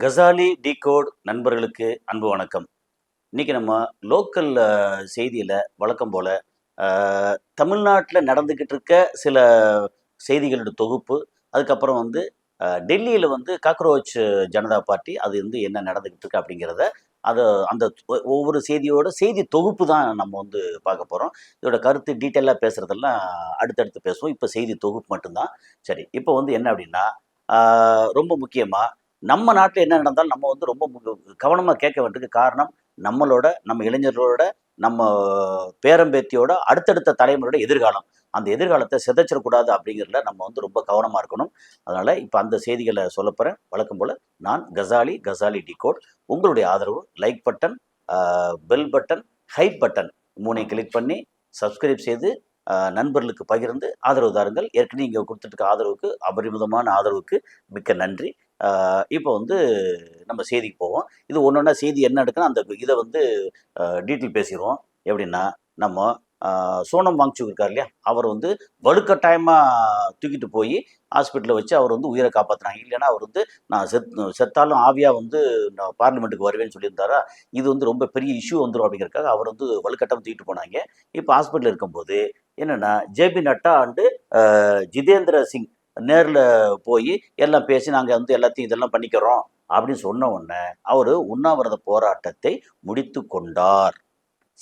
Ghazali decode நண்பர்களுக்கு அன்பு வணக்கம். இன்னைக்கு நம்ம லோக்கல் செய்தியில் வழக்கம் போல் தமிழ்நாட்டில் நடந்துக்கிட்டு இருக்க சில செய்திகளோட தொகுப்பு. அதுக்கப்புறம் வந்து டெல்லியில் வந்து காக்ரோச் ஜனதா பார்ட்டி அது வந்து என்ன நடந்துக்கிட்டு இருக்கு அப்படிங்கிறத அதை அந்த ஒவ்வொரு செய்தியோட செய்தி தொகுப்பு தான் நம்ம வந்து பார்க்க போகிறோம். இதோட கருத்து டீட்டெயிலாக பேசுகிறதெல்லாம் அடுத்தடுத்து பேசுவோம். இப்போ செய்தி தொகுப்பு மட்டும்தான். சரி, இப்போ வந்து என்ன அப்படின்னா ரொம்ப முக்கியமாக நம்ம நாட்டில் என்ன நடந்தாலும் நம்ம வந்து ரொம்ப கவனமாக கேட்க வேண்டியதுக்கு காரணம் நம்ம இளைஞர்களோட நம்ம பேரம்பேத்தியோட அடுத்தடுத்த தலைமுறையோட எதிர்காலம். அந்த எதிர்காலத்தை சிதைச்சிடக்கூடாது அப்படிங்கிறதுல நம்ம வந்து ரொம்ப கவனமாக இருக்கணும். அதனால் இப்போ அந்த செய்திகளை சொல்ல போகிறேன். வழக்கம் போல் நான் கசாலி டிகோட். உங்களுடைய ஆதரவு like button, bell button, hype button மூணையும் கிளிக் பண்ணி சப்ஸ்கிரைப் செய்து நண்பர்களுக்கு பகிர்ந்து ஆதரவு தாருங்கள். ஏற்கனவே இங்கே கொடுத்துட்டு ஆதரவுக்கு அபரிமிதமான ஆதரவுக்கு மிக்க நன்றி. இப்போ வந்து நம்ம செய்திக்கு போவோம். இது ஒன்று செய்தி என்ன எடுக்குன்னா அந்த இதை வந்து டீட்டெயில் பேசிடுவோம். எப்படின்னா நம்ம சோனம் வாங்சுக் இருக்கார் இல்லையா, அவர் வந்து வலுக்கட்டாயமாக தூக்கிட்டு போய் ஹாஸ்பிட்டலில் வச்சு அவர் வந்து உயிரை காப்பாற்றுறாங்க. இல்லைன்னா அவர் வந்து நான் செத்தாலும் ஆவியாக வந்து நான் பார்லிமெண்ட்டுக்கு வருவேன்னு சொல்லியிருந்தாரா, இது வந்து ரொம்ப பெரிய இஷ்யூ வந்துடும் அப்படிங்கிறதுக்காக அவர் வந்து வலுக்கட்டாயம் தூக்கிட்டு போனாங்க. இப்போ ஹாஸ்பிட்டலில் இருக்கும்போது என்னென்னா ஜேபி நட்டா அண்டு ஜிதேந்திர சிங் நேரில் போய் எல்லாம் பேசி நாங்கள் வந்து எல்லாத்தையும் இதெல்லாம் பண்ணிக்கிறோம் அப்படின்னு சொன்ன உடனே அவர் உண்ணாவிரத போராட்டத்தை முடித்து கொண்டார்.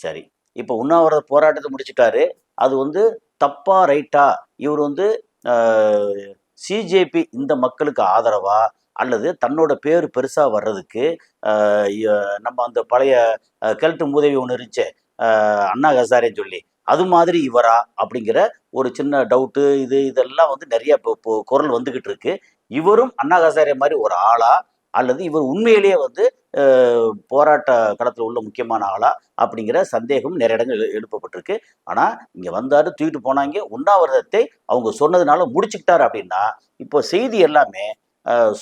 சரி, இப்போ உண்ணாவிரத போராட்டத்தை முடிச்சுட்டாரு. அது வந்து தப்பா ரைட்டா? இவர் வந்து சிஜேபி இந்த மக்களுக்கு ஆதரவா அல்லது தன்னோட பேர் பெருசாக வர்றதுக்கு நம்ம அந்த பழைய கெல்ட்டு மூதேவி ஒன்று இருந்துச்சு அண்ணா ஹசாரேன்னு சொல்லி, அது மாதிரி இவரா அப்படிங்கிற ஒரு சின்ன டவுட்டு இதெல்லாம் வந்து நிறைய இப்போ குரல் வந்துக்கிட்டு இருக்கு. இவரும் அண்ணா ஹசாரே மாதிரி ஒரு ஆளா அல்லது இவர் உண்மையிலேயே வந்து போராட்ட களத்தில் உள்ள முக்கியமான ஆளா அப்படிங்கிற சந்தேகம் நிறைய இடங்கள் எழுப்பப்பட்டிருக்கு. ஆனால் இங்கே வந்தாரு, தூக்கிட்டு போனாங்க. உண்ணாவிரதத்தை அவங்க சொன்னதுனால முடிச்சுக்கிட்டாரு. அப்படின்னா இப்போ செய்தி எல்லாமே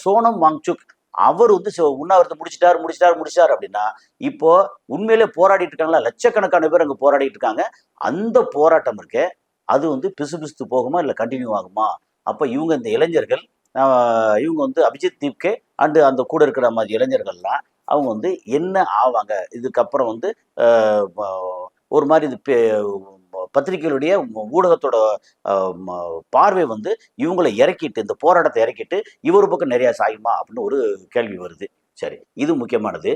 சோனம் வாங்சுக் அவர் வந்து உண்ணாவிரதத்தை முடிச்சிட்டாரு அப்படின்னா இப்போ உண்மையிலே போராடிட்டு இருக்காங்களா, லட்சக்கணக்கான பேர் அங்கே போராடிட்டு இருக்காங்க. அந்த போராட்டம் இருக்கு, அது வந்து பிசுபிசுத்து போகுமா இல்லை கண்டினியூ ஆகுமா? அப்போ இவங்க இந்த இளைஞர்கள் இவங்க வந்து அபிஜித் தீப்கே அண்டு அந்த கூட இருக்கிற மாதிரி இளைஞர்கள்லாம் அவங்க வந்து என்ன ஆவாங்க இதுக்கப்புறம் வந்து ஒரு மாதிரி இது பத்திரிகைகளுடைய ஊடகத்தோட பார்வை வந்து இவங்களை இறக்கிட்டு இந்த போராட்டத்தை இறக்கிட்டு இவர் பக்கம் நிறையா சாயுமா அப்படின்னு ஒரு கேள்வி வருது. சரி, இது முக்கியமானது.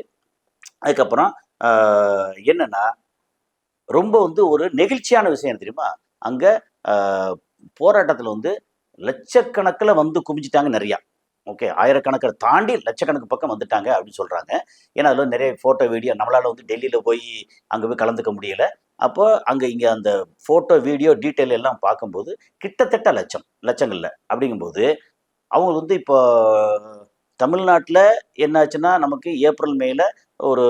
அதுக்கப்புறம் என்னன்னா ரொம்ப வந்து ஒரு நெகிழ்ச்சியான விஷயம் தெரியுமா, அங்கே போராட்டத்தில் வந்து லட்சக்கணக்கில் வந்து குமிஞ்சிட்டாங்க நிறையா. ஓகே, ஆயிரக்கணக்கில் தாண்டி லட்சக்கணக்கு பக்கம் வந்துட்டாங்க அப்படின்னு சொல்கிறாங்க. ஏன்னா அதில் நிறைய ஃபோட்டோ வீடியோ நம்மளால் வந்து டெல்லியில் போய் அங்கே போய் கலந்துக்க முடியலை. அப்போ அங்கே இங்கே அந்த ஃபோட்டோ வீடியோ டீட்டெயில் எல்லாம் பார்க்கும்போது கிட்டத்தட்ட லட்சங்களில் அப்படிங்கும்போது அவங்க வந்து இப்போ தமிழ்நாட்டில் என்னாச்சுன்னா நமக்கு ஏப்ரல் மேல ஒரு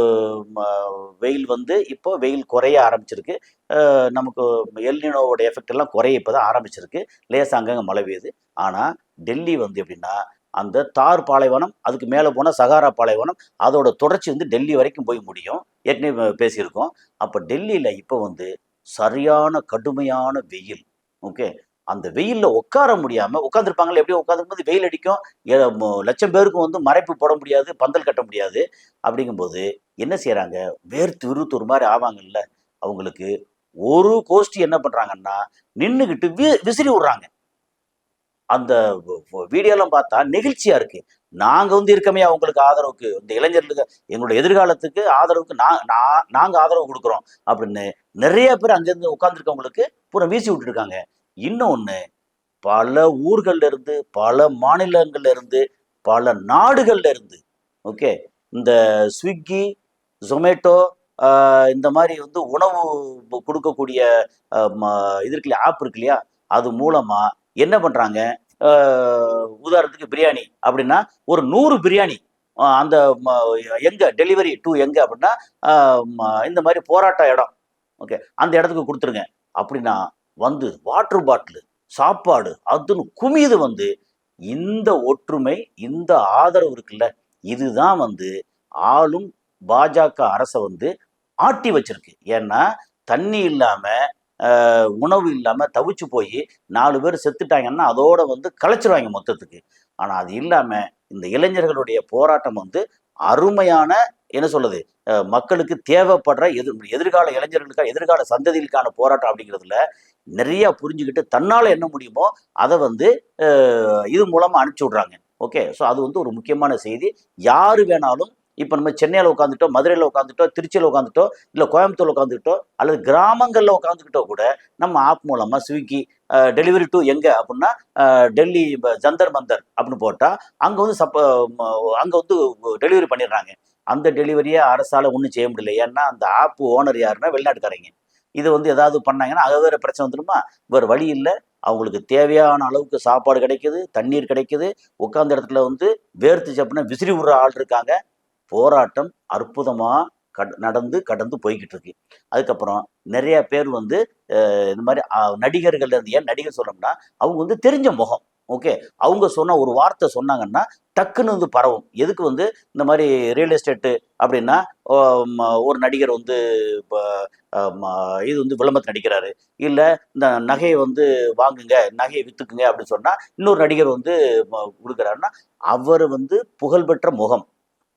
வெயில் வந்து இப்போ வெயில் குறைய ஆரம்பிச்சிருக்கு. நமக்கு எல்னினோவோட எஃபெக்ட் எல்லாம் குறைய இப்போ தான் ஆரம்பிச்சிருக்கு. லேசாக அங்கங்கே மழை பெய்யுது. ஆனால் டெல்லி வந்து எப்படின்னா அந்த தார் பாலைவனம், அதுக்கு மேலே போனால் சகாரா பாலைவனம், அதோட தொடர்ச்சி வந்து டெல்லி வரைக்கும் போய் முடியும். ஏற்கனவே பேசியிருக்கோம். அப்போ டெல்லியில் இப்போ வந்து சரியான கடுமையான வெயில். ஓகே, அந்த வெயிலில் உட்கார முடியாமல் உட்காந்துருப்பாங்களே, எப்படியும் உட்காந்துருக்கும்போது வெயில் அடிக்கும். லட்சம் பேருக்கும் வந்து மறைப்பு போட முடியாது, பந்தல் கட்ட முடியாது. அப்படிங்கும்போது என்ன செய்கிறாங்க, வேர்த்து விறுத்து ஒரு மாதிரி ஆவாங்கல்ல, அவங்களுக்கு ஒரு கோஷ்டி என்ன பண்ணுறாங்கன்னா நின்றுக்கிட்டு விசிறி விடுறாங்க. அந்த வீடியோலாம் பார்த்தா நெகிழ்ச்சியா இருக்கு. நாங்க வந்து இருக்கமே அவங்களுக்கு ஆதரவுக்கு, இந்த இளைஞர்களுக்கு எங்களுடைய எதிர்காலத்துக்கு ஆதரவுக்கு நாங்க ஆதரவு கொடுக்குறோம் அப்படின்னு நிறைய பேர் அங்கிருந்து உட்கார்ந்துருக்கவங்களுக்கு பூரா வீசி விட்டு இருக்காங்க. இன்னொன்னு, பல ஊர்கள்ல இருந்து, பல மாநிலங்கள்ல இருந்து, பல நாடுகள்ல இருந்து, ஓகே, இந்த ஸ்விக்கி, ஜொமேட்டோ இந்த மாதிரி வந்து உணவு கொடுக்கக்கூடிய இது இருக்கு இல்லையா, ஆப் இருக்கு இல்லையா, அது மூலமா என்ன பண்றாங்க, உதாரணத்துக்கு பிரியாணி அப்படின்னா ஒரு 100 பிரியாணி அந்த எங்க டெலிவரி டு எங்க அப்படின்னா இந்த மாதிரி போராட்ட இடம், ஓகே, அந்த இடத்துக்கு கொடுத்துருங்க அப்படின்னா வந்து வாட்டர் பாட்டில், சாப்பாடு அதுன்னு குமியுது. வந்து இந்த ஒற்றுமை, இந்த ஆதரவு இருக்குல்ல, இதுதான் வந்து ஆளும் பாஜக அரசை வந்து ஆட்டி வச்சிருக்கு. ஏன்னா தண்ணி இல்லாம உணவு இல்லாமல் தவிச்சு போய் 4 பேர் செத்துட்டாங்கன்னா அதோட வந்து கலைச்சிருவாங்க மொத்தத்துக்கு. ஆனால் அது இல்லாமல் இந்த இளைஞர்களுடைய போராட்டம் வந்து அருமையான என்ன சொல்லுது மக்களுக்கு தேவைப்படுற எதிர்கால இளைஞர்களுக்கான எதிர்கால சந்ததிகளுக்கான போராட்டம் அப்படிங்கிறதுல நிறைய புரிஞ்சுக்கிட்டு தன்னால என்ன முடியுமோ அதை வந்து இது மூலமா அனுப்பிச்சி விடுறாங்க. ஓகே, ஸோ அது வந்து ஒரு முக்கியமான செய்தி. யாரு வேணாலும் இப்போ நம்ம சென்னையில் உட்காந்துட்டோ, மதுரையில் உட்காந்துட்டோ, திருச்சியில் உட்காந்துட்டோ, இல்லை கோயம்புத்தூர்ல உட்காந்துக்கிட்டோ, அல்லது கிராமங்களில் உட்காந்துக்கிட்டோ கூட நம்ம ஆப் மூலமா ஸ்விக்கி டெலிவரி டு எங்க அப்படின்னா டெல்லி ஜந்தர் மந்தர் அப்படின்னு போட்டா அங்க வந்து அங்க வந்து டெலிவரி பண்ணிடுறாங்க. அந்த டெலிவரியை அரசால ஒன்றும் செய்ய முடியல. ஏன்னா அந்த ஆப் ஓனர் யாருன்னா வெளிநாட்டுக்காரங்க. இது வந்து ஏதாவது பண்ணாங்கன்னா அது வேற பிரச்சனை வந்துடுமா? வேறு வழி இல்லை. அவங்களுக்கு தேவையான அளவுக்கு சாப்பாடு கிடைக்குது, தண்ணீர் கிடைக்குது, உட்கார்ந்த இடத்துல வந்து வேர்த்துச்சு அப்படின்னா விசிறி விடுற ஆள் இருக்காங்க. போராட்டம் அற்புதமா நடந்து கடந்து போய்கிட்டு இருக்கு. அதுக்கப்புறம் நிறைய பேர் வந்து இந்த மாதிரி நடிகர்கள் இருந்து, ஏன் நடிகர் சொல்றோம்னா அவங்க வந்து தெரிஞ்ச முகம். ஓகே, அவங்க சொன்ன ஒரு வார்த்தை சொன்னாங்கன்னா டக்குன்னு வந்து பரவும். எதுக்கு வந்து இந்த மாதிரி ரியல் எஸ்டேட்டு அப்படின்னா ஒரு நடிகர் வந்து இப்போ இது வந்து விளம்பரத்தில் நடிக்கிறாரு, இல்லை இந்த நகையை வந்து வாங்குங்க, நகையை வித்துக்குங்க அப்படின்னு சொன்னா இன்னொரு நடிகர் வந்து கொடுக்குறாருன்னா அவர் வந்து புகழ்பெற்ற முகம்.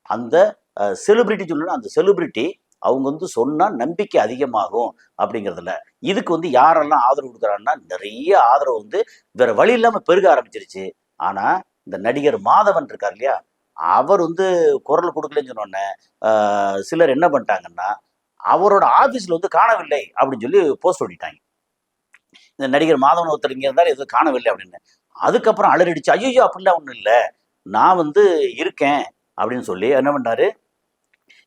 அந்த செலிபிரிட்டி சொல்லணும், அந்த செலிபிரிட்டி அவங்க வந்து சொன்னா நம்பிக்கை அதிகமாகும் அப்படிங்கிறதுல இதுக்கு வந்து யாரெல்லாம் ஆதரவு கொடுக்குறாங்கன்னா நிறைய ஆதரவு வந்து வேற வழி இல்லாம பெருக ஆரம்பிச்சிருச்சு. ஆனா இந்த நடிகர் மாதவன் இருக்கார் இல்லையா, அவர் வந்து குரல் கொடுக்கலன்னு சொன்னோடனே சிலர் என்ன பண்ணிட்டாங்கன்னா அவரோட ஆபீஸ்ல வந்து காணவில்லை அப்படின்னு சொல்லி போஸ்ட் ஓட்டிட்டாங்க. இந்த நடிகர் மாதவன் ஒருத்தர் இங்க இருந்தாலும் எதுவும் காணவில்லை அப்படின்னு. அதுக்கப்புறம் அலறடிச்சு ஐயோ அப்படிலாம் ஒன்றும் இல்லை, நான் வந்து இருக்கேன் அப்படின்னு சொல்லி என்ன பண்ணாரு,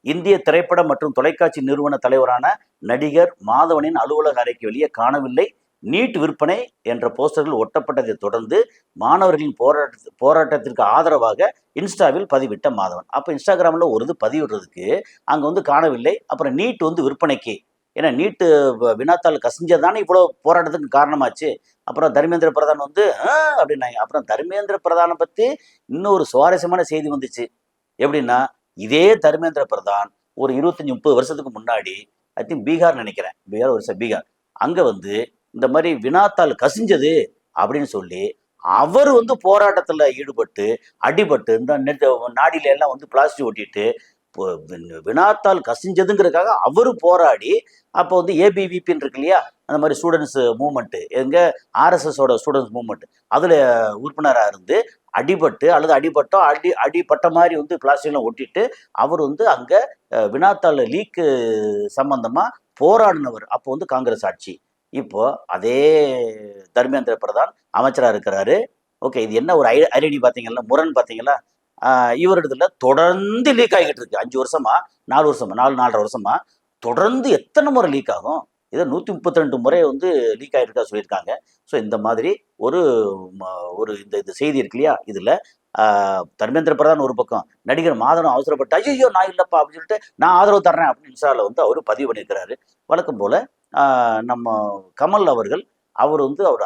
இந்திய திரைப்பட மற்றும் தொலைக்காட்சி நிறுவன தலைவரான நடிகர் மாதவனின் அலுவலக அறைக்கு வெளியே காணவில்லை, நீட் விற்பனை என்ற போஸ்டர்கள் ஒட்டப்பட்டதை தொடர்ந்து மாணவர்களின் போராட்டத்திற்கு ஆதரவாக இன்ஸ்டாவில் பதிவிட்ட மாதவன். அப்போ இன்ஸ்டாகிராமில் ஒரு இது பதிவிடுறதுக்கு அங்கே வந்து காணவில்லை, அப்புறம் நீட் வந்து விற்பனைக்கு, ஏன்னா நீட்டு வினாத்தாள் கசிஞ்சதானே இவ்வளோ போராட்டத்துக்கு காரணமாச்சு. அப்புறம் தர்மேந்திர பிரதான் வந்து அப்படின்னாங்க. அப்புறம் தர்மேந்திர பிரதானை பற்றி இன்னொரு சுவாரஸ்யமான செய்தி வந்துச்சு. எப்படின்னா இதே தர்மேந்திர பிரதான் ஒரு 25-30 வருஷத்துக்கு முன்னாடி ஐ திங்க் பீகார் நினைக்கிறேன், பீகார் அங்க வந்து இந்த மாதிரி வினாத்தாள் கசிஞ்சது அப்படின்னு சொல்லி அவர் வந்து போராட்டத்துல ஈடுபட்டு அடிபட்டு இந்த நாடியில எல்லாம் வந்து பிளாஸ்டிக் ஒட்டிட்டு வினாத்தாள் கசிஞ்சதுங்கிறதுக்காக அவரு போராடி அப்போ வந்து ஏபிவிபின்னு இருக்கு இல்லையா, அந்த மாதிரி ஸ்டூடெண்ட்ஸ் மூவ்மெண்ட், எங்க ஆர்எஸ்எஸோட ஸ்டூடெண்ட்ஸ் மூவ்மெண்ட், அதுல உறுப்பினராக இருந்து அடிபட்டு அல்லது அடிப்பட்ட மாதிரி வந்து பிளாஸ்டிக்லாம் ஒட்டிட்டு அவர் வந்து அங்க வினாத்தாள் லீக்கு சம்பந்தமா போராடினவர். அப்போ வந்து காங்கிரஸ் ஆட்சி. இப்போ அதே தர்மேந்திர பிரதான் அமைச்சரா இருக்கிறாரு. ஓகே, இது என்ன ஒரு ஐடி பாத்தீங்களா, முரண் பாத்தீங்களா? இவரிடத்துல தொடர்ந்து லீக் ஆகிட்டு இருக்கு. 5 வருஷமா 4 வருஷமா 4-4.5 வருஷமா தொடர்ந்து எத்தனை முறை லீக் ஆகும்? இதை 132 முறை வந்து லீக் ஆகிருக்கா சொல்லியிருக்காங்க. ஸோ இந்த மாதிரி ஒரு ஒரு இந்த செய்தி இருக்கு இல்லையா, இதுல தர்மேந்திர பிரதான் ஒரு பக்கம், நடிகர் மாதவன் அவசரப்பட்டு ஐயோ நான் இல்லப்பா அப்படின்னு சொல்லிட்டு நான் ஆதரவு தர்றேன் அப்படின்னு இன்ஸ்டால வந்து அவர் பதிவு பண்ணியிருக்கிறாரு. வழக்கம் போல நம்ம கமல் அவர்கள் அவர் வந்து அவர்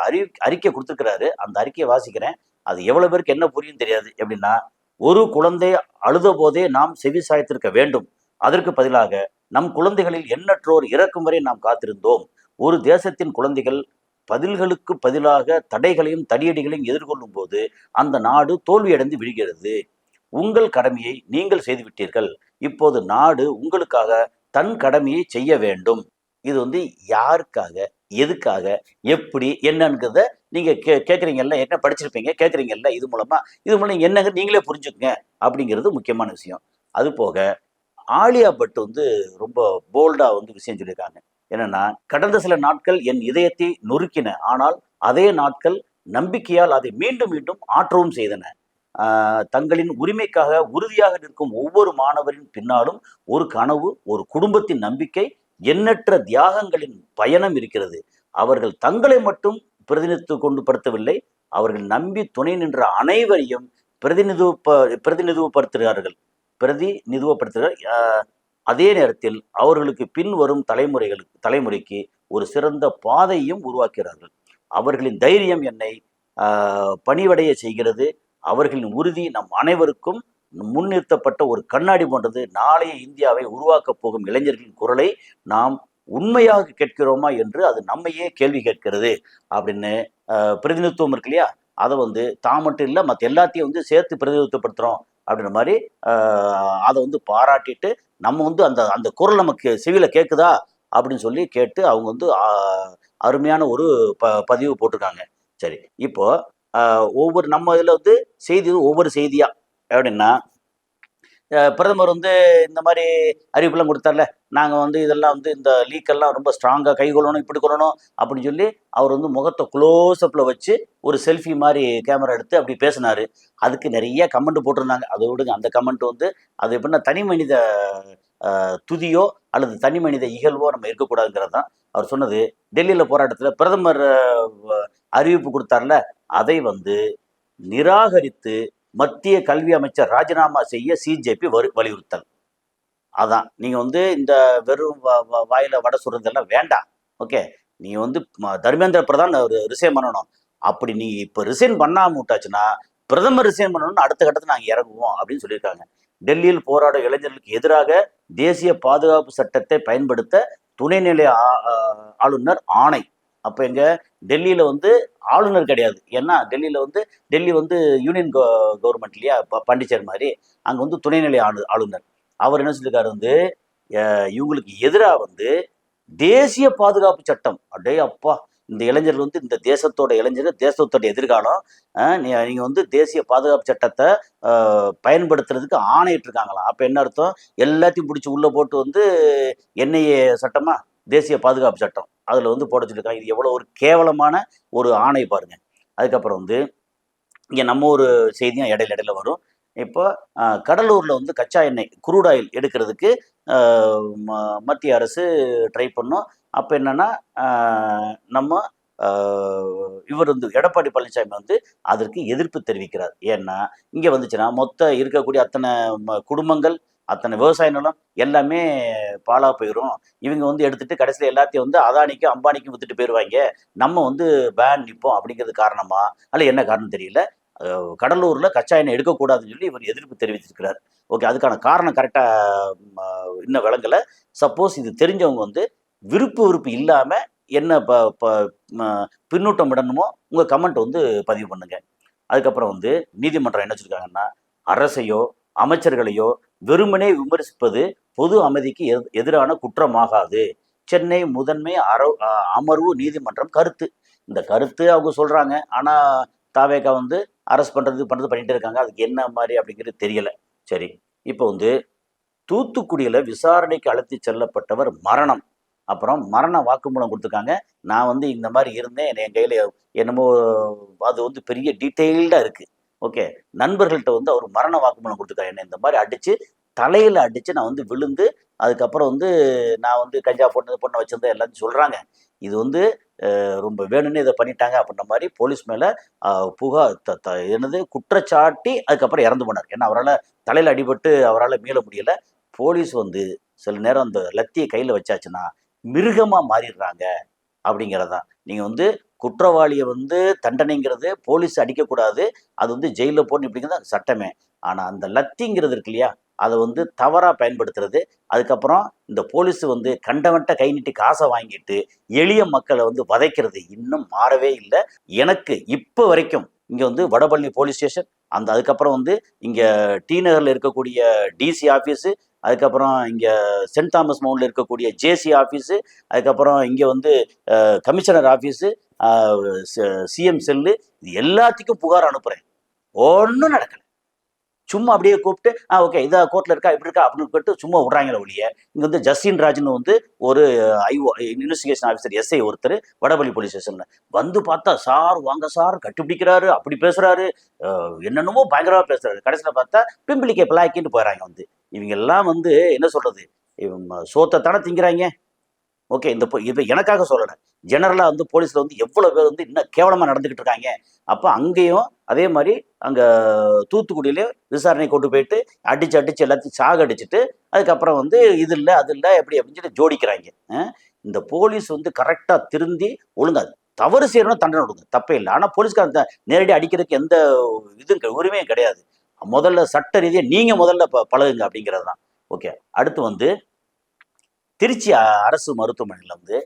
அறிக்கை கொடுத்துருக்கிறாரு. அந்த அறிக்கையை வாசிக்கிறேன். அது எவ்வளவு பேருக்கு என்ன புரியும் தெரியாது. எப்படின்னா, ஒரு குழந்தை அழுத போதே நாம் செவி சாய்த்திருக்க வேண்டும், அதற்கு பதிலாக நம் குழந்தைகளில் எண்ணற்றோர் இறக்கும் வரை நாம் காத்திருந்தோம். ஒரு தேசத்தின் குழந்தைகள் பதில்களுக்கு பதிலாக தடைகளையும் தடியடிகளையும் எதிர்கொள்ளும் போது அந்த நாடு தோல்வியடைந்து விழுகிறது. உங்கள் கடமையை நீங்கள் செய்துவிட்டீர்கள், இப்போது நாடு உங்களுக்காக தன் கடமையை செய்ய வேண்டும். இது வந்து யாருக்காக, எதுக்காக, எப்படி, என்னங்கிறத நீங்க கேட்குறீங்கல்ல, என்ன படிச்சிருப்பீங்க, கேட்குறீங்கல்ல, இது மூலம் என்னங்க நீங்களே புரிஞ்சுக்குங்க அப்படிங்கிறது முக்கியமான விஷயம். அது போக ஆலியா பட் வந்து ரொம்ப போல்டா வந்து விஷயம் சொல்லியிருக்காங்க. என்னன்னா, கடந்த சில நாட்கள் என் இதயத்தை நொறுக்கின, ஆனால் அதே நாட்கள் நம்பிக்கையால் அதை மீண்டும் மீண்டும் ஆற்றவும் செய்தன. தங்களின் உரிமைக்காக உறுதியாக நிற்கும் ஒவ்வொரு மாணவரின் பின்னாலும் ஒரு கனவு, ஒரு குடும்பத்தின் நம்பிக்கை, எண்ணற்ற தியாகங்களின் பயணம் இருக்கிறது. அவர்கள் தங்களை மட்டும் பிரதிநிதித்துவப்படுத்தவில்லை, அவர்கள் நம்பி துணை நின்ற அனைவரையும் பிரதிநிதித்துவப்படுத்துகிறார்கள். அதே நேரத்தில் அவர்களுக்கு பின் வரும் தலைமுறைக்கு ஒரு சிறந்த பாதையும் உருவாக்குகிறார்கள். அவர்களின் தைரியம் என்னை பணிவடைய செய்கிறது. அவர்களின் உறுதி நம் அனைவருக்கும் முன்னிறுத்தப்பட்ட ஒரு கண்ணாடி போன்றது. நாளைய இந்தியாவை உருவாக்கப் போகும் இளைஞர்களின் குரலை நாம் உண்மையாக கேட்கிறோமா என்று அது நம்மையே கேள்வி கேட்கிறது அப்படின்னு பிரதிநிதித்துவம் இருக்கு இல்லையா, அதை வந்து தான் மட்டும் இல்லை மற்ற எல்லாத்தையும் வந்து சேர்த்து பிரதிநிதித்துவப்படுத்துகிறோம் அப்படின்ற மாதிரி அதை வந்து பாராட்டிட்டு நம்ம வந்து அந்த அந்த குரல் நமக்கு செவியில் கேட்குதா அப்படின்னு சொல்லி கேட்டு அவங்க வந்து அருமையான ஒரு பதிவு போட்டிருக்காங்க. சரி, இப்போ ஒவ்வொரு நம்ம இதில் வந்து செய்தி ஒவ்வொரு செய்தியாக எப்படின்னா பிரதமர் வந்து இந்த மாதிரி அறிவிப்புலாம் கொடுத்தார்ல, நாங்கள் வந்து இதெல்லாம் வந்து இந்த லீக்கெல்லாம் ரொம்ப ஸ்ட்ராங்காக கை கொள்ளணும், இப்படி கொள்ளணும் அப்படின்னு சொல்லி அவர் வந்து முகத்தை க்ளோஸ்அப்பில் வச்சு ஒரு செல்ஃபி மாதிரி கேமரா எடுத்து அப்படி பேசினார். அதுக்கு நிறைய கமெண்ட் போட்டிருந்தாங்க. அதை விடுங்க, அந்த கமெண்ட் வந்து அது எப்படின்னா தனி மனித துதியோ அல்லது தனி மனித இகழ்வோ நம்ம இருக்கக்கூடாதுங்கிறது தான் அவர் சொன்னது. டெல்லியில் போராட்டத்தில் பிரதமர் அறிவிப்பு கொடுத்தார்ல, அதை வந்து நிராகரித்து மத்திய கல்வி அமைச்சர் ராஜினாமா செய்ய சிஜேபி வலியுறுத்தல். அதான் நீங்க வந்து இந்த வெறும் வாயில வடை சுடுறதெல்லாம் வேண்டாம். ஓகே, நீங்க வந்து தர்மேந்திர பிரதான் ரிசைன் பண்ணணும். அப்படி நீ இப்ப ரிசைன் பண்ணாம விட்டாச்சுன்னா பிரதமர் ரிசைன் பண்ணணும்னு அடுத்த கட்டத்தை நாங்கள் இறங்குவோம் அப்படின்னு சொல்லியிருக்காங்க. டெல்லியில் போராடும் இளைஞர்களுக்கு எதிராக தேசிய பாதுகாப்பு சட்டத்தை பயன்படுத்த துணைநிலை ஆளுநர் ஆணை. அப்போ எங்க டெல்லியில வந்து ஆளுநர் கிடையாது. ஏன்னா டெல்லியில வந்து டெல்லி வந்து யூனியன் கவர்மெண்ட் இல்லையா, பாண்டிச்சேரி மாதிரி. அங்கே வந்து துணைநிலை ஆளுநர் அவர் என்ன சொல்லியிருக்காரு வந்து இவங்களுக்கு எதிராக வந்து தேசிய பாதுகாப்பு சட்டம். அடே அப்பா, இந்த இளைஞர்கள் வந்து இந்த தேசத்தோட இளைஞர்கள், தேசத்தோட எதிர்காலம். நீங்க வந்து தேசிய பாதுகாப்பு சட்டத்தை பயன்படுத்துறதுக்கு ஆணையிட்டு இருக்காங்களாம். அப்ப என்ன அர்த்தம்? எல்லாத்தையும் பிடிச்சி உள்ள போட்டு வந்து என்ஐஏ சட்டமா, தேசிய பாதுகாப்பு சட்டம் அதில் வந்து போட சொல்லியிருக்காங்க. இது எவ்வளோ ஒரு கேவலமான ஒரு ஆணை பாருங்க. அதுக்கப்புறம் வந்து இங்கே நம்ம ஒரு செய்தியும் இடையில வரும். இப்போ கடலூரில் வந்து கச்சா எண்ணெய் குரூட் ஆயில் எடுக்கிறதுக்கு மத்திய அரசு ட்ரை பண்ணோம். அப்போ என்னன்னா நம்ம இவர் வந்து எடப்பாடி பழனிசாமி வந்து அதற்கு எதிர்ப்பு தெரிவிக்கிறார். ஏன்னா இங்கே வந்துச்சுன்னா மொத்த இருக்கக்கூடிய அத்தனை குடும்பங்கள், அத்தனை விவசாய நிலம் எல்லாமே பாலா போயிடும். இவங்க வந்து எடுத்துட்டு கடைசியில் எல்லாத்தையும் வந்து அதானிக்கும் அம்பானிக்கும் வித்துட்டு போயிடுவாங்க. நம்ம வந்து பேன் நிற்போம் அப்படிங்கிறது காரணமா அல்ல என்ன காரணம் தெரியல. கடலூரில் கச்சா எண்ணெய் எடுக்கக்கூடாதுன்னு சொல்லி இவர் எதிர்ப்பு தெரிவிச்சிருக்கிறார். ஓகே, அதுக்கான காரணம் கரெக்டாக இன்னும் விளங்கலை. சப்போஸ் இது தெரிஞ்சவங்க வந்து விருப்பு இல்லாமல் என்ன பின்னூட்டம் விடணுமோ உங்கள் கமெண்ட் வந்து பதிவு பண்ணுங்க. அதுக்கப்புறம் வந்து நீதிமன்றம் என்ன சொல்லியிருக்காங்கன்னா, அரசையோ அமைச்சர்களையோ வெறுமனே விமர்சிப்பது பொது அமைதிக்கு எதிரான குற்றமாகாது. சென்னை முதன்மை அமர்வு நீதிமன்றம் கருத்து. இந்த கருத்து அவங்க சொல்றாங்க. ஆனா தாவேகா வந்து அரெஸ்ட் பண்றது பண்ணிட்டு இருக்காங்க. அதுக்கு என்ன மாதிரி அப்படிங்கிறது தெரியல. சரி, இப்போ வந்து தூத்துக்குடியில விசாரணைக்கு அழைத்து செல்லப்பட்டவர் மரணம். அப்புறம் மரண வாக்குமூலம் கொடுத்துருக்காங்க. நான் வந்து இந்த மாதிரி இருந்தேன், என் கையில் என்னமோ அது வந்து பெரிய டீட்டெயில்டாக இருக்குது. ஓகே, நண்பர்கள்ட்ட வந்து அவர் மரண வாக்குமூலம் கொடுத்துருக்காரு. என்ன இந்த மாதிரி அடித்து தலையில் அடித்து நான் வந்து விழுந்து அதுக்கப்புறம் வந்து நான் வந்து கஞ்சா பொண்ணை வச்சிருந்தேன் எல்லாத்தையும் சொல்கிறாங்க. இது வந்து ரொம்ப வேணும்னு இதை பண்ணிட்டாங்க அப்படின்ற மாதிரி போலீஸ் மேலே புகார் என்னது குற்றச்சாட்டி அதுக்கப்புறம் இறந்து போனார். ஏன்னா அவரால் தலையில் அடிபட்டு அவரால் மீள முடியலை. போலீஸ் வந்து சில நேரம் அந்த லத்தியை கையில் வச்சாச்சுன்னா மிருகமாக மாறிடுறாங்க அப்படிங்கிறதான். நீங்கள் வந்து குற்றவாளியை வந்து தண்டனைங்கிறது போலீஸ் அடிக்கக்கூடாது, அது வந்து ஜெயிலில் போடணும் இப்படிங்கிறது சட்டமே. ஆனால் அந்த லத்திங்கிறது இருக்கு இல்லையா, அதை வந்து தவறாக பயன்படுத்துறது. அதுக்கப்புறம் இந்த போலீஸ் வந்து கண்டவன்ட்ட கை நீட்டி காசை வாங்கிட்டு எளிய மக்களை வந்து வதைக்கிறது இன்னும் மாறவே இல்லை. எனக்கு இப்போ வரைக்கும் இங்கே வந்து வடபழனி போலீஸ் ஸ்டேஷன், அதுக்கப்புறம் வந்து இங்கே டி நகரில் இருக்கக்கூடிய டிசி ஆஃபீஸு, அதுக்கப்புறம் இங்கே சென்ட் தாமஸ் மவுண்டில் இருக்கக்கூடிய ஜேசி ஆஃபீஸு, அதுக்கப்புறம் இங்கே வந்து கமிஷனர் ஆஃபீஸு, சிஎம் செல்லு, இது எல்லாத்துக்கும் புகார் அனுப்புகிறேன். ஒன்றும் நடக்கலை. சும்மா அப்படியே கூப்பிட்டு ஓகே இதா கோர்ட்டில் இருக்கா இப்படி இருக்கா அப்படின்னு கேட்டு சும்மா விட்றாங்களே ஒழிய. இங்கே வந்து ஜஸ்டின் ராஜ்னு வந்து ஒரு இன்வெஸ்டிகேஷன் ஆஃபீஸர் எஸ்ஐ ஒருத்தர் வடபழனி போலீஸ் ஸ்டேஷனில் வந்து பார்த்தா, சார் வாங்க சார் கட்டிப்பிடிக்கிறாரு, அப்படி பேசுகிறாரு, என்னென்னமோ பயங்கரமாக பேசுகிறாரு. கடைசியில் பார்த்தா பிம்பிளிக்கை பிளாக்கின்னு போயிடறாங்க. வந்து இவங்க எல்லாம் வந்து என்ன சொல்கிறது, சோத்தை தானே திங்கிறாங்க. ஓகே, இப்போ எனக்காக சொல்லலை, ஜெனரலாக வந்து போலீஸில் வந்து எவ்வளோ பேர் வந்து இன்னும் கேவலமாக நடந்துக்கிட்டு இருக்காங்க. அப்போ அங்கேயும் அதே மாதிரி அங்கே தூத்துக்குடியிலே விசாரணை கொண்டு போயிட்டு அடித்து எல்லாத்தையும் சாகடிச்சிட்டு அதுக்கப்புறம் வந்து இது இல்லை அது இல்லை எப்படி அப்படின்னு சொல்லி ஜோடிக்கிறாங்க. இந்த போலீஸ் வந்து கரெக்டாக திருந்தி ஒழுங்கா தவறு செய்யணும் தண்டனை கொடுங்க, தப்பே இல்லை. ஆனால் போலீஸ்கார நேரடி அடிக்கிறதுக்கு எந்த உரிமையும் கிடையாது. முதல்ல சட்ட ரீதியாக நீங்கள் முதல்ல பழகுங்க அப்படிங்கிறது தான். ஓகே, அடுத்து வந்து திருச்சி அரசு மருத்துவமனையில் வந்து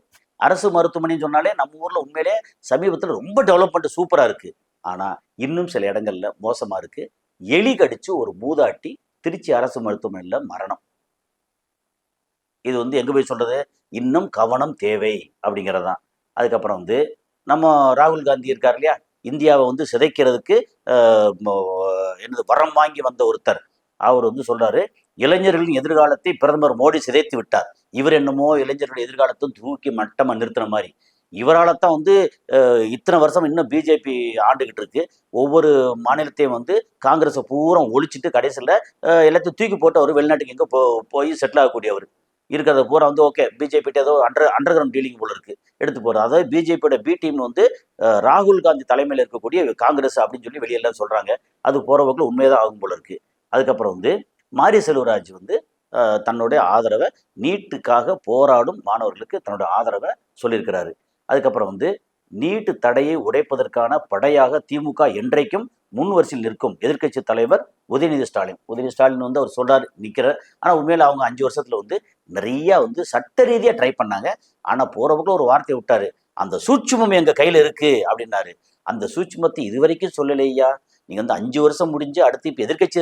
அரசு மருத்துவமனைன்னு சொன்னாலே நம்ம ஊரில் உண்மையிலே சமீபத்தில் ரொம்ப டெவலப்மெண்ட் சூப்பராக இருக்குது. ஆனால் இன்னும் சில இடங்கள்ல மோசமாக இருக்குது. எலி கடிச்சு ஒரு மூதாட்டி திருச்சி அரசு மருத்துவமனையில் மரணம். இது வந்து எங்கே போய் சொல்கிறது? இன்னும் கவனம் தேவை அப்படிங்கிறது தான். அதுக்கப்புறம் வந்து நம்ம ராகுல் காந்தி இருக்கார் இல்லையா, இந்தியாவை வந்து சிதைக்கிறதுக்கு என்னது வரம் வாங்கி வந்த ஒருத்தர். அவர் வந்து சொல்றாரு, இளைஞர்களின் எதிர்காலத்தை பிரதமர் மோடி சிதைத்து விட்டார். இவர் என்னமோ இளைஞர்கள் எதிர்காலத்தை தூக்கி மட்டமா நிறுத்தின மாதிரி. இவரால் தான் வந்து இத்தனை வருஷம் இன்னும் பிஜேபி ஆண்டுகிட்டு இருக்கு. ஒவ்வொரு மாநிலத்தையும் வந்து காங்கிரஸை பூரா ஒழிச்சிட்டு கடைசியில் எல்லாத்தையும் தூக்கி போட்டு அவர் வெளிநாட்டுக்கு எங்கே போய் செட்டில் ஆகக்கூடியவர். இருக்கிறத பூரா வந்து ஓகே பிஜேபிட்ட ஏதோ அண்டர் கிரவுண்ட் டீலிங் போல இருக்கு எடுத்து போகிறது. அதாவது பிஜேபியோட பி டீம் வந்து ராகுல் காந்தி தலைமையில் இருக்கக்கூடிய காங்கிரஸ் அப்படின்னு சொல்லி வெளியெல்லாம் சொல்கிறாங்க. அது போகிற போக்கில் உண்மையதான் ஆகும் போல இருக்கு. அதுக்கப்புறம் வந்து மாரி செல்வராஜ் வந்து தன்னுடைய ஆதரவை நீட்டுக்காக போராடும் மாணவர்களுக்கு தன்னுடைய ஆதரவை சொல்லியிருக்கிறாரு. அதுக்கப்புறம் வந்து நீட்டு தடையை உடைப்பதற்கான படையாக திமுக என்றைக்கும் முன் வரிசையில் நிற்கும் எதிர்க்கட்சி தலைவர் உதயநிதி ஸ்டாலின். உதயநிதி ஸ்டாலின் வந்து அவர் சொல்றாரு நிற்கிறார். ஆனால் உண்மையில அவங்க 5 வருஷத்துல வந்து நிறைய வந்து சட்ட ரீதியாக ட்ரை பண்ணாங்க. ஆனால் போற பக்கம் ஒரு வார்த்தையை விட்டாரு, அந்த சூட்சுமம் எங்க கையில இருக்கு அப்படின்னாரு. அந்த சூட்சுமத்தை இதுவரைக்கும் சொல்லலையா? நீங்க வந்து 5 வருஷம் முடிஞ்சு அடுத்து இப்போ எதிர்கட்சி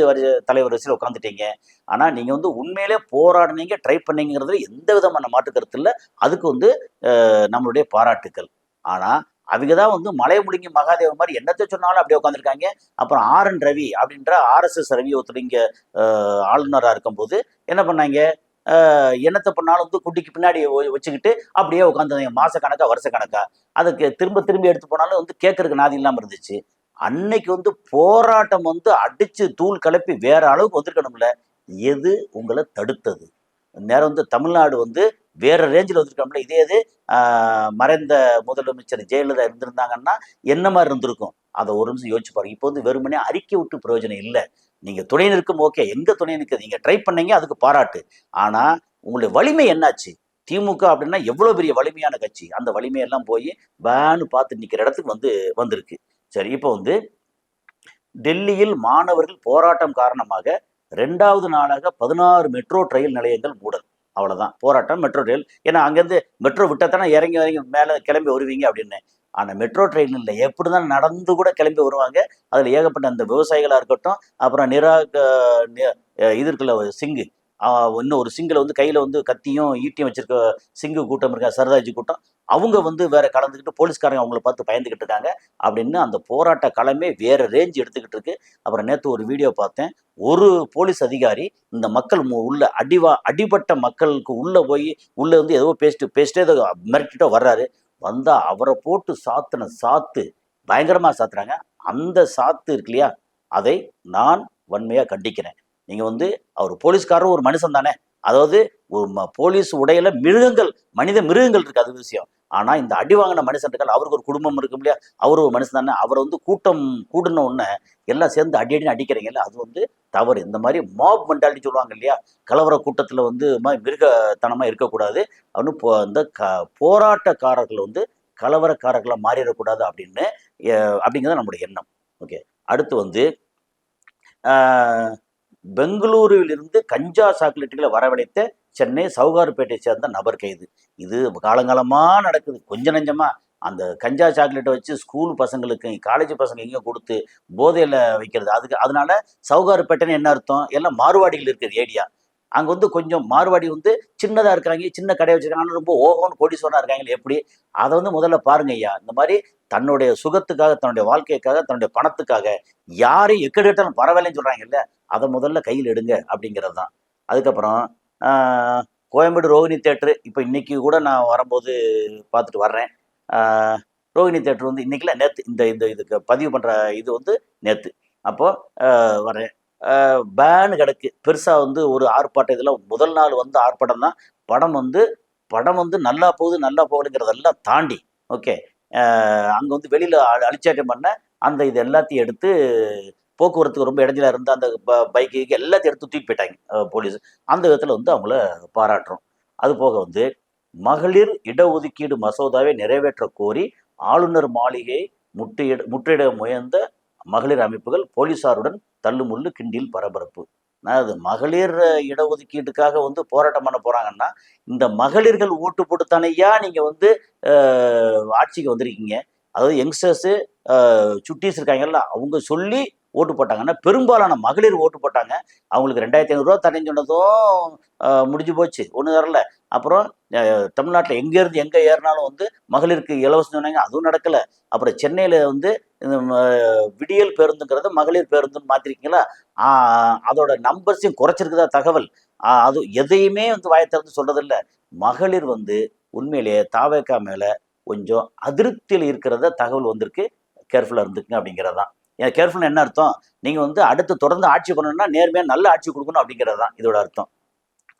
தலைவர் வரிசையில் உட்காந்துட்டீங்க. ஆனா நீங்க வந்து உண்மையிலே போராடினீங்க, ட்ரை பண்ணீங்கிறதுல எந்த விதமான மாற்று கருத்து இல்லை. அதுக்கு வந்து நம்மளுடைய பாராட்டுக்கள். ஆனா அவங்க தான் வந்து மலை முடுங்கி மகாதேவன் மாதிரி என்னத்தை சொன்னாலும் அப்படியே உட்காந்துருக்காங்க. அப்புறம் RN ரவி அப்படின்ற RSS ரவி ஒருத்தர் இங்க ஆளுநராக இருக்கும்போது என்ன பண்ணாங்க, என்னத்தை பண்ணாலும் வந்து குட்டிக்கு பின்னாடி வச்சுக்கிட்டு அப்படியே உட்காந்து மாச கணக்கா வருஷ கணக்கா அதுக்கு திரும்ப திரும்பி எடுத்து போனாலும் வந்து கேட்கறதுக்கு நாதி இல்லாமல் இருந்துச்சு. அன்னைக்கு வந்து போராட்டம் வந்து அடிச்சு தூள் கலப்பி வேற அளவுக்கு வந்திருக்கணும்ல. எது உங்களை தடுத்தது? நேரம் வந்து தமிழ்நாடு வந்து வேற ரேஞ்சில் வந்திருக்கோம்ல. இதே இது மறைந்த முதலமைச்சர் ஜெயலலிதா இருந்திருந்தாங்கன்னா என்ன மாதிரி இருந்திருக்கும்? அதை ஒரு நிமிஷம் யோசிச்சு பாருங்க. இப்போ வந்து வெறுமனே அறிக்கை விட்டு பிரயோஜனம் இல்லை. நீங்க துணை நிற்கும் ஓகே, எங்க துணை நிற்க நீங்க ட்ரை பண்ணீங்க, அதுக்கு பாராட்டு. ஆனா உங்களுடைய வலிமை என்னாச்சு? திமுக அப்படின்னா எவ்வளவு பெரிய வலிமையான கட்சி, அந்த வலிமையெல்லாம் போய் வேன்னு பார்த்து நிற்கிற இடத்துக்கு வந்து வந்திருக்கு. சரி, இப்போ வந்து டெல்லியில் மாணவர்கள் போராட்டம் காரணமாக 2வது நாளாக 16 மெட்ரோ ரயில் நிலையங்கள் மூடல். அவ்வளவுதான் போராட்டம். மெட்ரோ ரயில், ஏன்னா அங்கேருந்து மெட்ரோ விட்டத்தானே இறங்கி இறங்கி மேலே கிளம்பி வருவீங்க அப்படின்னு. ஆனால் மெட்ரோ ட்ரெயின் இல்லை, எப்படிதான் நடந்து கூட கிளம்பி வருவாங்க. அதில் ஏகப்பட்ட அந்த விவசாயிகளாக இருக்கட்டும், அப்புறம் இது இருக்குல்ல சிங்கு, இன்னும் ஒரு சிங்கில் வந்து கையில் வந்து கத்தியும் ஈட்டியும் வச்சிருக்க சிங்கு கூட்டம் இருக்கா, சரதாஜி கூட்டம், அவங்க வந்து வேற கலந்துக்கிட்டு போலீஸ்காரங்க அவங்கள பார்த்து பயந்துக்கிட்டு இருக்காங்க அப்படின்னு அந்த போராட்ட களமே வேற ரேஞ்ச் எடுத்துக்கிட்டு இருக்கு. அப்புறம் நேற்று ஒரு வீடியோ பார்த்தேன், ஒரு போலீஸ் அதிகாரி இந்த மக்கள் உள்ள அடிபட்ட மக்களுக்கு உள்ள போய் உள்ள வந்து ஏதோ பேசிட்டே ஏதோ மிரட்டிட்டோ வர்றாரு. வந்தா அவரை போட்டு சாத்துன சாத்து பயங்கரமா சாத்துறாங்க. அந்த சாத்து இருக்கு இல்லையா, அதை நான் வன்மையா கண்டிக்கிறேன். நீங்க வந்து அவர் போலீஸ்காரரும் ஒரு மனுஷன் தானே. அதாவது ஒரு போலீஸ் உடையில மிருகங்கள், மனித மிருகங்கள் இருக்கு, அது விஷயம். ஆனா இந்த அடி வாங்கின மனுஷன் இருக்காரு, அவருக்கு ஒரு குடும்பம் இருக்கும் இல்லையா, அவரு ஒரு மனுஷன் தானே. அவர் வந்து கூட்டம் கூடின உடனே எல்லாம் சேர்ந்து அடின்னு அடிக்கிறீங்கல்ல, அது வந்து தவறு. இந்த மாதிரி மாப் மென்டாலிட்டி சொல்லுவாங்க இல்லையா, கலவர கூட்டத்துல வந்து மிருகத்தனமா இருக்கக்கூடாது அப்படின்னு. இந்த போராட்டக்காரர்கள் வந்து கலவரக்காரர்களா மாறிடக்கூடாது அப்படின்னு அப்படிங்கிறது நம்முடைய எண்ணம். ஓகே, அடுத்து வந்து பெங்களூருவில் இருந்து கஞ்சா சாக்லேட்டுகளை வரவழைத்த சென்னை சவுகார்பேட்டை சேர்ந்த நபர் கைது. இது காலங்காலமா நடக்குது, கொஞ்ச நஞ்சமா. அந்த கஞ்சா சாக்லேட்டை வச்சு ஸ்கூல் பசங்களுக்கு, காலேஜ் பசங்க எங்க கொடுத்து போதையில வைக்கிறது. அதனால சவுகார்பேட்டைன்னு என்ன அர்த்தம்? எல்லாம் மார்வாடிகள் இருக்குது ஏரியா. அங்க வந்து கொஞ்சம் மார்வாடி வந்து சின்னதா இருக்காங்க, சின்ன கடை வச்சிருக்காங்க, ரொம்ப ஓகோன்னு கோடீஸ்வரனா இருக்காங்களே எப்படி? அதை வந்து முதல்ல பாருங்க ஐயா. இந்த மாதிரி தன்னுடைய சுகத்துக்காக, தன்னுடைய வாழ்க்கைக்காக, தன்னுடைய பணத்துக்காக யாரையும் எக்கெடுத்தாலும் பரவாயில்லன்னு சொல்றாங்க இல்ல, அதை முதல்ல கையில் எடுங்க அப்படிங்கிறது தான். அதுக்கப்புறம் கோயம்பேடு ரோஹிணி தேட்டரு, இப்போ இன்னைக்கு கூட நான் வரும்போது பார்த்துட்டு வர்றேன். ரோஹிணி தேட்டர் வந்து இன்னைக்குல நேற்று, இந்த இதுக்கு பதிவு பண்ற இது வந்து நேற்று. அப்போ வர்றேன், பேனு கிடக்கு பெருசா வந்து ஒரு ஆர்ப்பாட்டம். இதெல்லாம் முதல் நாள் வந்து ஆர்ப்பாட்டம் தான். படம் வந்து நல்லா போகுது நல்லா போகலைங்கிறதெல்லாம் தாண்டி ஓகே, அங்கே வந்து வெளியில் அழிச்சாட்டம் பண்ண அந்த இது எல்லாத்தையும் எடுத்து போக்குவரத்துக்கு ரொம்ப இடைஞ்சலாக இருந்த அந்த பைக்கு எல்லாத்தையும் எடுத்து தூக்கி போயிட்டாங்க போலீஸ். அந்த விதத்தில் வந்து அவங்கள பாராட்டுறோம். அது போக வந்து மகளிர் இடஒதுக்கீடு மசோதாவை நிறைவேற்ற கோரி ஆளுநர் மாளிகை முற்றுகையிட முயன்ற மகளிர் அமைப்புகள் போலீசாருடன் தள்ளுமுள்ளு, கிண்டியில் பரபரப்பு. அது மகளிர் இடஒதுக்கீட்டுக்காக வந்து போராட்டம் பண்ண போறாங்கன்னா, இந்த மகளிர்கள் ஓட்டு போட்டுத்தானையா நீங்க வந்து ஆட்சிக்கு வந்திருக்கீங்க. அதாவது யங்ஸ்டர்ஸு சுட்டீஸ் இருக்காங்கல்ல, அவங்க சொல்லி ஓட்டு போட்டாங்கன்னா பெரும்பாலான மகளிர் ஓட்டு போட்டாங்க. அவங்களுக்கு 2500 தரேன்னு சொன்னதும் முடிஞ்சு போச்சு. ஒன்றும் தரல. அப்புறம் தமிழ்நாட்டில் எங்கேருந்து எங்கே ஏறினாலும் வந்து மகளிருக்கு இலவசம் சொன்னாங்க, அதுவும் நடக்கல. அப்புறம் சென்னையில் வந்து இந்த விடியல் பேருந்துங்கிறத மகளிர் பேருந்துன்னு மாற்றிருக்கீங்களா, அதோட நம்பர்ஸையும் குறைச்சிருக்குதா தகவல். அது எதையுமே வந்து வாயை திறந்து சொல்றதில்ல. மகளிர் வந்து உண்மையிலேயே தாவேக்கா மேல கொஞ்சம் அதிருப்தியில் இருக்கிறத தகவல் வந்திருக்கு. கேர்ஃபுல்லா இருந்துக்குங்க அப்படிங்கிறது தான். ஏன் கேர்ஃபுல்னா என்ன அர்த்தம்? நீங்க வந்து அடுத்து தொடர்ந்து ஆட்சி பண்ணணும்னா நேர்மையா நல்ல ஆட்சி கொடுக்கணும் அப்படிங்கிறது தான் இதோட அர்த்தம்.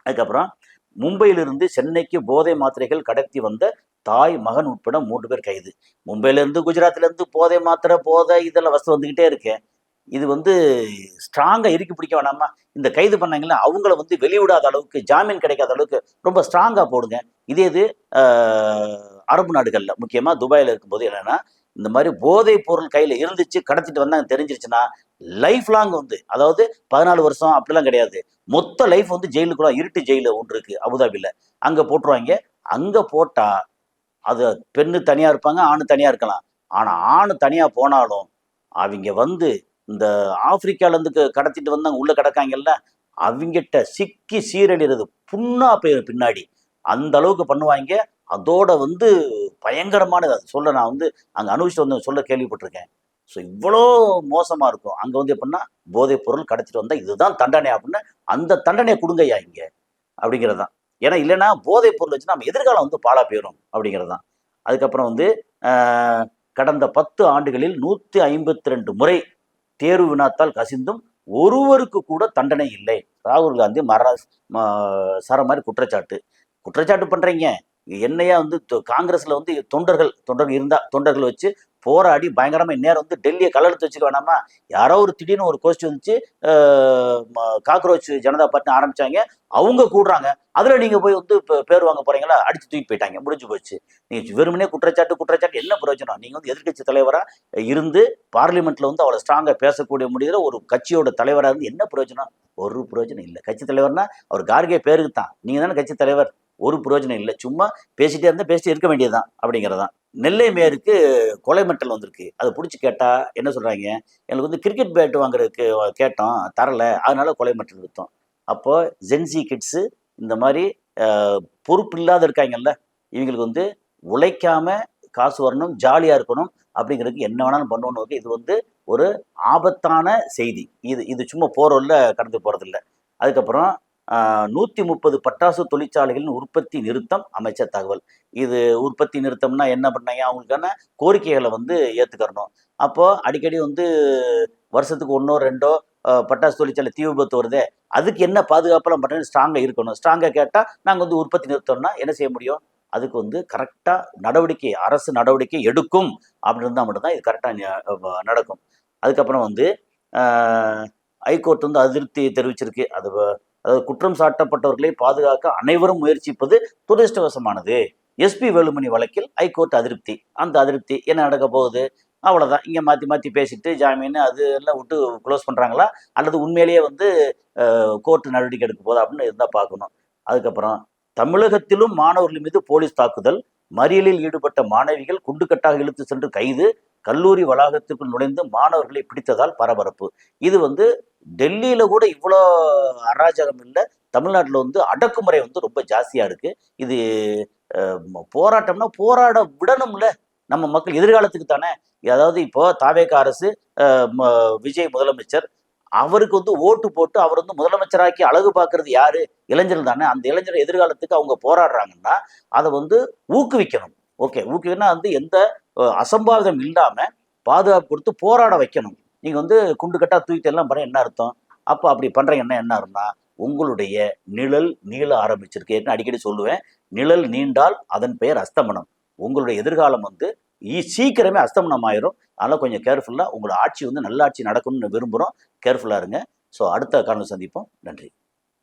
அதுக்கப்புறம் மும்பையிலிருந்து சென்னைக்கு போதை மாத்திரைகள் கடத்தி வந்த தாய் மகன் உட்பட 3 பேர் கைது. மும்பையில இருந்து குஜராத்ல இருந்து போதை மாத்திரை போதை இதெல்லாம் வசதி வந்துகிட்டே இருக்கு. இது வந்து ஸ்ட்ராங்கா இறுக்கி பிடிக்க வேணாமா? இந்த கைது பண்ணாங்கல்ல, அவங்கள வந்து வெளிவிடாத அளவுக்கு, ஜாமீன் கிடைக்காத அளவுக்கு ரொம்ப ஸ்ட்ராங்கா போடுங்க. இதே இது அரபு நாடுகள்ல, முக்கியமா துபாயில இருக்கும்போது என்னன்னா, இந்த மாதிரி போதைப் பொருள் கையில இருந்துச்சு, கடத்திட்டு வந்தாங்க தெரிஞ்சிருச்சுன்னா, லைஃப் லாங் வந்து, அதாவது 14 வருஷம் அப்படிலாம் கிடையாது. மொத்த லைஃப் வந்து ஜெயிலுக்குள்ள, இருட்டு ஜெயிலு ஒன்று இருக்கு அபுதாபில. அங்க போட்டுருவாங்க. அங்க போட்டா, அது பெண்ணு தனியா இருப்பாங்க, ஆணு தனியா இருக்கலாம். ஆனா, ஆணு தனியா போனாலும், அவிங்க வந்து இந்த ஆப்பிரிக்கால இருந்து கடத்திட்டு வந்து அங்க உள்ள கிடக்காங்கல்ல, அவிங்கிட்ட சிக்கி சீரழிறது புண்ணா போயிரும் பின்னாடி. அந்த அளவுக்கு பண்ணுவாங்க. அதோட வந்து பயங்கரமானது. அது சொல்ல நான் வந்து அங்க அனுபவிச்சுட்டு வந்து சொல்ல கேள்விப்பட்டிருக்கேன். ஸோ இவ்வளோ மோசமா இருக்கும். அங்க வந்து எப்படின்னா, போதைப் பொருள் கடத்திட்டு வந்தா இதுதான் தண்டனை அப்படின்னு, அந்த தண்டனைய குடுங்கய்யா இங்க. அப்படிங்கிறது தான். ஏன்னா இல்லைன்னா போதைப் பொருள் வச்சு நம்ம எதிர்காலம் வந்து பாழா போயிரும் அப்படிங்கிறது தான். அதுக்கப்புறம் வந்து அ கடந்த 10 ஆண்டுகளில் 152 முறை தேர்வு வினாத்தால் கசிந்தும் ஒருவருக்கு கூட தண்டனை இல்லை. ராகுல் காந்தி சர மாதிரி குற்றச்சாட்டு. குற்றச்சாட்டு பண்றீங்க. என்னையா வந்து காங்கிரஸ்ல வந்து தொண்டர்கள் இருந்தா தொண்டர்கள் வச்சு போராடி பயங்கரமா இந்நேரம் வந்து டெல்லியை கலர்த்து வச்சுக்க வேணாமா? யாரோ ஒரு திடீர்னு ஒரு கோஷ்டி வந்துச்சு, காக்ரோச் ஜனதா பார்ட்டி ஆரம்பிச்சாங்க. அவங்க கூடுறாங்க. அதுல நீங்க போய் வந்து பேர் வாங்க போறீங்களா? அடிச்சு தூக்கி போயிட்டாங்க. முடிஞ்சு போச்சு. நீங்க வெறுமனே குற்றச்சாட்டு என்ன பிரயோஜனம்? நீங்க வந்து எதிர்கட்சி தலைவரா இருந்து பார்லிமெண்ட்ல வந்து அவ்வளவு ஸ்ட்ராங்கா பேசக்கூடிய முடிகிற ஒரு கட்சியோட தலைவரா இருந்து என்ன பிரயோஜனம்? ஒரு பிரயோஜனம் இல்லை. கட்சி தலைவர்னா அவர் கார்கே பேருக்கு தான். நீங்க தானே கட்சி தலைவர். ஒரு பிரயோஜனம் இல்லை. சும்மா பேசிட்டே இருந்தா பேசிட்டு இருக்க வேண்டியதுதான் அப்படிங்கிறதான். நெல்லை மேயருக்கு கொலை மிரட்டல் வந்திருக்கு. அதை பிடிச்சி கேட்டா என்ன சொல்றாங்க? எங்களுக்கு வந்து கிரிக்கெட் பேட் வாங்குறதுக்கு கேட்டோம், தரல, அதனால கொலை மிரட்டல் வித்தோம். அப்போ ஜென்சி கிட்ஸு இந்த மாதிரி பொறுப்பு இல்லாத இருக்காங்கல்ல, இவங்களுக்கு வந்து உழைக்காம காசு வரணும், ஜாலியா இருக்கணும் அப்படிங்கிறதுக்கு என்ன வேணாலும் பண்ணணும். இது வந்து ஒரு ஆபத்தான செய்தி. இது சும்மா போறோம்ல, கடந்து போறதில்ல. அதுக்கப்புறம் 130 பட்டாசு தொழிற்சாலைகளின் உற்பத்தி நிறுத்தம், அமைச்சர் தகவல். இது உற்பத்தி நிறுத்தம்னா என்ன பண்ணாங்க? அவங்களுக்கான கோரிக்கைகளை வந்து ஏத்துக்கறணும். அப்போ அடிக்கடி வந்து வருஷத்துக்கு 1ஓ 2ஓ பட்டாசு தொழிற்சாலை தீ விபத்து வருதே, அதுக்கு என்ன பாதுகாப்பெல்லாம் பண்ணுறது? ஸ்ட்ராங்கா இருக்கணும். ஸ்ட்ராங்கா கேட்டா நாங்க வந்து உற்பத்தி நிறுத்தம்னா என்ன செய்ய முடியும்? அதுக்கு வந்து கரெக்டா நடவடிக்கை, அரசு நடவடிக்கை எடுக்கும் அப்படின்னு இருந்தால் மட்டும்தான் இது கரெக்டா நடக்கும். அதுக்கப்புறம் வந்து ஹைகோர்ட் வந்து அதிருப்தி தெரிவிச்சிருக்கு. அதாவது குற்றம் சாட்டப்பட்டவர்களை பாதுகாக்க அனைவரும் முயற்சிப்பது துரதிருஷ்டவசமானது. எஸ்பி வேலுமணி வழக்கில் ஹைகோர்ட் அதிருப்தி. அந்த அதிருப்தி என்ன நடக்க போகுது? அவ்வளவுதான். இங்க மாத்தி மாத்தி பேசிட்டு ஜாமீன் அது எல்லாம் விட்டு க்ளோஸ் பண்றாங்களா, அல்லது உண்மையிலேயே வந்து கோர்ட் நடவடிக்கை எடுக்க போதா அப்படின்னு இருந்தா பார்க்கணும். அதுக்கப்புறம் தமிழகத்திலும் மாணவர்கள் மீது போலீஸ் தாக்குதல், மறியலில் ஈடுபட்ட மாணவிகள் குண்டுக்கட்டாக இழுத்து சென்று கைது, கல்லூரி வளாகத்திற்குள் நுழைந்து மாணவர்களை பிடித்ததால் பரபரப்பு. இது வந்து டெல்லியில கூட இவ்வளோ அராஜகம் இல்லை. தமிழ்நாட்டில் வந்து அடக்குமுறை வந்து ரொம்ப ஜாஸ்தியா இருக்கு. இது போராட்டம்னா போராட விடணும்ல நம்ம மக்கள், எதிர்காலத்துக்கு தானே. அதாவது இப்போ தாவேகா அரசு, விஜய் முதலமைச்சர், அவருக்கு வந்து ஓட்டு போட்டு அவர் வந்து முதலமைச்சராக்கி அழகு பார்க்கறது யாரு? இளைஞர்கள் தானே. அந்த இளைஞர் எதிர்காலத்துக்கு அவங்க போராடுறாங்கன்னா அதை வந்து ஊக்குவிக்கணும். ஓகே, ஊக்குவிக்கனா வந்து எந்த அசம்பாவிதம் இல்லாம பாதுகாப்பு கொடுத்து போராட வைக்கணும். நீங்க வந்து குண்டு கட்டா தூக்கிட்டு எல்லாம் பண்ண என்ன அர்த்தம்? அப்போ அப்படி பண்றீங்கன்னா என்ன அர்த்தம்னா, உங்களுடைய நிழல் நீள ஆரம்பிச்சிருக்கு. ஏற்கனவே அடிக்கடி சொல்லுவேன், நிழல் நீண்டால் அதன் பெயர் அஸ்தமனம். உங்களுடைய எதிர்காலம் வந்து சீக்கிரமே அஸ்தமனம் ஆயிரும். அதனால கொஞ்சம் கேர்ஃபுல்லா உங்களோட ஆட்சி வந்து நல்ல ஆட்சி நடக்கணும்னு விரும்புகிறோம். கேர்ஃபுல்லா இருங்க. ஸோ அடுத்த காரணம் சந்திப்போம். நன்றி.